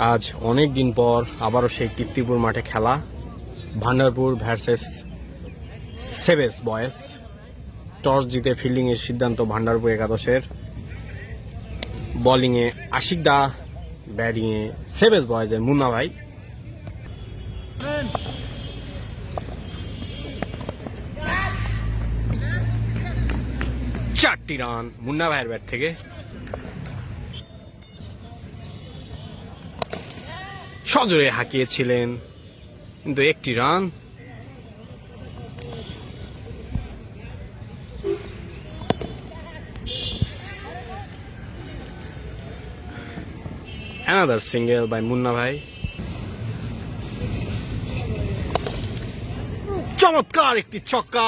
আজ অনেক দিন পর আবারও সেই কীর্তিপুর মাঠে খেলা, ভান্ডারপুর ভার্সেস সেভেজ বয়েজ। টস জিতে ফিল্ডিংয়ের সিদ্ধান্ত ভান্ডারপুর একাদশের। বোলিংয়ে আশিক দা, ব্যাটিংয়ে সেভেজ বয়েজের মুন্না ভাই। চারটি রান মুন্না ভাইয়ের ব্যাট থেকে। সজোরে হাঁকিয়েছিলেন কিন্তু একটি run. Another single by Munna ভাই। চমৎকার একটি ছক্কা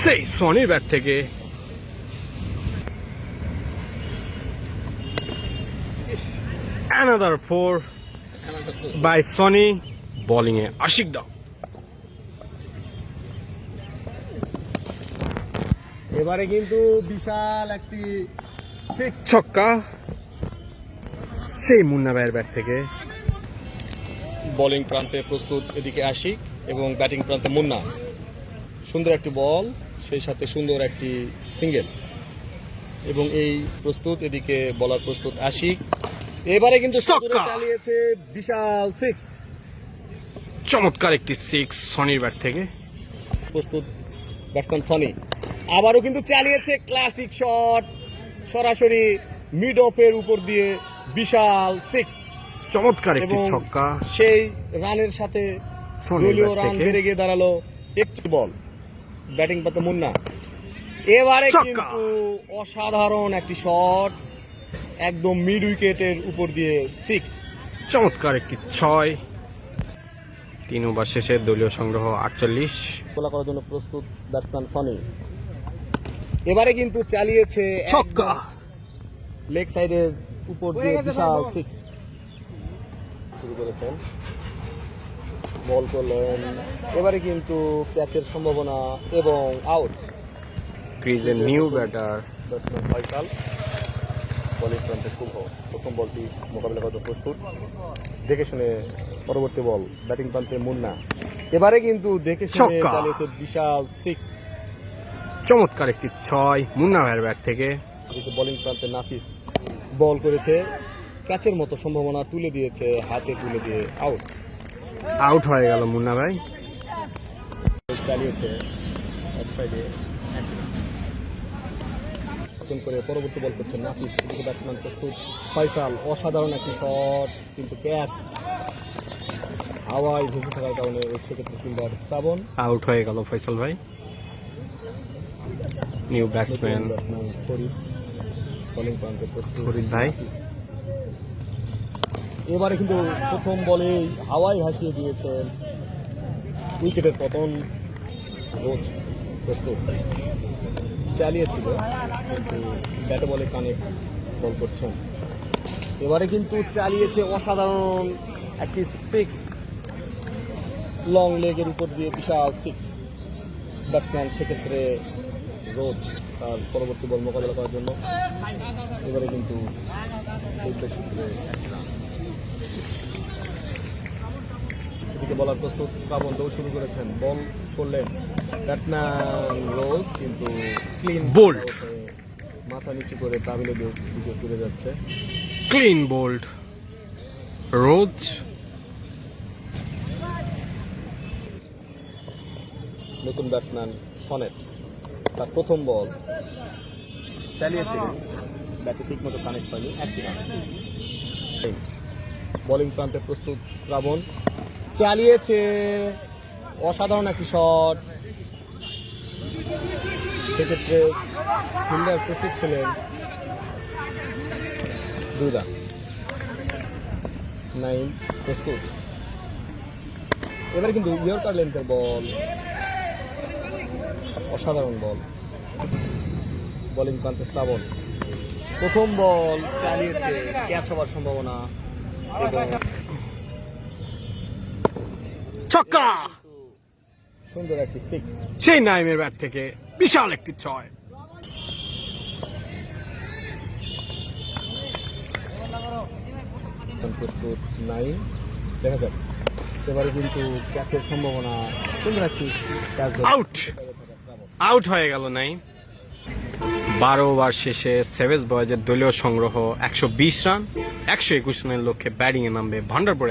সেই সনির ব্যাট থেকে। Another 4 by Sony. বোলিংয়ে আশিক দা। এবারে কিন্তু বিশাল একটি ছক্কা সেই মুন্না ভাইয়ের ব্যাট থেকে। বোলিং প্রান্তে প্রস্তুত এদিকে আশিক এবং ব্যাটিং প্রান্তে মুন্না। সুন্দর একটি বল, সেই সাথে সুন্দর একটি সিঙ্গেল এবং এই প্রস্তুত এদিকে বলার প্রস্তুত আশিক। এবারে কিন্তু ছক্কা চালিয়েছে বিশাল 6। চমৎকার একটি 6 সনির ব্যাট থেকে। প্রস্তুত ব্যাটসম্যান সনি আবারও কিন্তু চালিয়েছে ক্লাসিক শট, সরাসরি মিড অফের উপর দিয়ে বিশাল 6। চমৎকার একটি এবং ছক্কা সেই রানের সাথে সনির দলীয় ব্যাট রান থেকে। বেড়ে গিয়ে দাঁড়ালো একটি বল। ব্যাটিং পাতে মুন্না। এবারে ছক্কা। কিন্তু অসাধারণ একটি শট, একদম মিড উইকেটের উপর দিয়ে 6। চমৎকার একটি 6। 3 ওভার শেষে দলীয় সংগ্রহ 48। গোলা করার জন্য প্রস্তুত ব্যাটসম্যান সনি। এবারে কিন্তু চালিয়েছে ছক্কা লেগ সাইডের উপর দিয়ে বিশাল 6 শুরু করেছেন। বল করলেন, এবারে কিন্তু ক্যাচের সম্ভাবনা এবং আউট। ক্রিজের new batter batsman Faisal. Bowling প্রান্তে শুভ প্রথম বলটি মোকাবিলা করতে প্রস্তুত। দেখে শুনে পরবর্তী বল ব্যাটিং প্রান্তে মুন্না। এবারে কিন্তু দেখে শুনে ছক্কা। চালিয়েছে বিশাল 6। চমৎকার একটি 6 মুন্না ভাইয়ের ব্যাট থেকে। বোলিং প্রান্তে নাফিস বল করেছে, ক্যাচের মতো সম্ভাবনা তুলে দিয়েছে, হাতে তুলে দিয়ে আউট। আউট হয়ে গেল মুন্না ভাই। চালিয়েছে অফ সাইডে নতুন করে পরবর্তী বল করছে নাফিস। এদিকে ব্যাটসম্যান প্রস্তুত ফয়সাল। অসাধারণ একটি শট কিন্তু ক্যাচ হাওয়ায় ভেসে থাকার কারণে সেক্ষেত্রে ফিল্ডার শ্রাবণ। আউট হয়ে গেল ফয়সাল ভাই। New batsman batsman Farid. Bowling প্রান্তে প্রস্তুত ফরিদ ভাই। নাফিস। এবারে কিন্তু প্রথম বলেই হাওয়ায় ভাসিয়ে দিয়েছেন, উইকেটের পতন। রোজ প্রস্তুত চালিয়েছিল কিন্তু ব্যাটে বলে কানেক্ট বল করছেন। এবারে কিন্তু চালিয়েছে অসাধারণ একটি 6 লং লেগের উপর দিয়ে বিশাল 6। ব্যাটসম্যান সেক্ষেত্রে রোজ তার পরবর্তী বল মোকাবিলা করার জন্য। এবারে কিন্তু এদিকে বলার প্রস্তুত শ্রাবণ দৌড় শুরু করেছেন। বল করলেন ব্যাটসম্যান রোজ কিন্তু ক্লিন বোল্ড। মাথা নিচু করে তামিলে দিকে ফিরে যাচ্ছে। ক্লিন বোল্ড রোজ। নতুন ব্যাটসম্যান সনেট তার প্রথম বল চালিয়েছিলেন, ব্যাটে ঠিক মতো কানেক্ট হয়নি, একটি রান। বোলিং প্রান্তে প্রস্তুত শ্রাবণ চালিয়েছে অসাধারণ একটি শট। সেক্ষেত্রে ফিল্ডার প্রস্তুত ছিলেন 2 রান। 9 প্রস্তুত। এবারে কিন্তু ইয়র্কার লেন্থের বল, অসাধারণ বল। বোলিং প্রান্তে শ্রাবণ প্রথম বল চালিয়েছে, ক্যাচ হওয়ার সম্ভাবনা এবং ছক্কা সুন্দর একটি 6। সেই নাইমের ব্যাট থেকে বিশাল একটি 6। প্রস্তুত নাইম, দেখা যাক এবারে কিন্তু ক্যাচের সম্ভাবনা, সুন্দর একটি ক্যাচ ধরে আউট আউট হয়ে গেল নাই। 12 ওভার শেষে সেভেজ বয়েজের দলীয় সংগ্রহ 120 রান, 121 রানের লক্ষ্যে ব্যাটিংয়ে নামবে ভান্ডারপুর।